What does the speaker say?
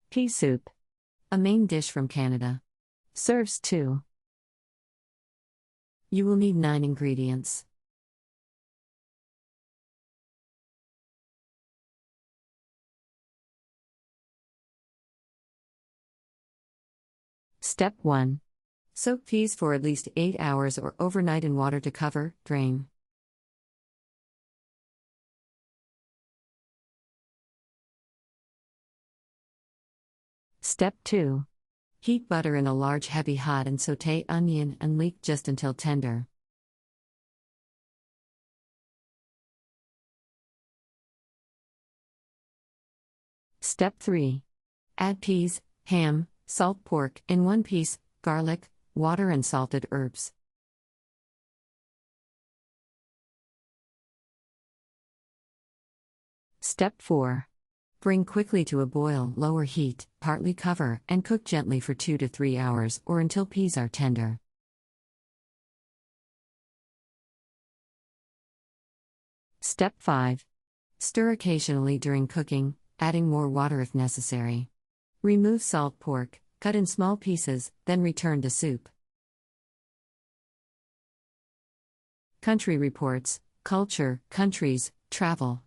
Pea soup. A main dish from Canada. Serves 2. You will need 9 ingredients. Step 1. Soak peas for at least 8 hours or overnight in water to cover, drain. Step 2. Heat butter in a large heavy hot and sauté onion and leek just until tender. Step 3. Add peas, ham, salt pork in one piece, garlic, water and salted herbs. Step 4. Bring quickly to a boil, lower heat, partly cover, and cook gently for 2 to 3 hours or until peas are tender. Step 5. Stir occasionally during cooking, adding more water if necessary. Remove salt pork, cut in small pieces, then return to soup. Country Reports, Culture, Countries, Travel.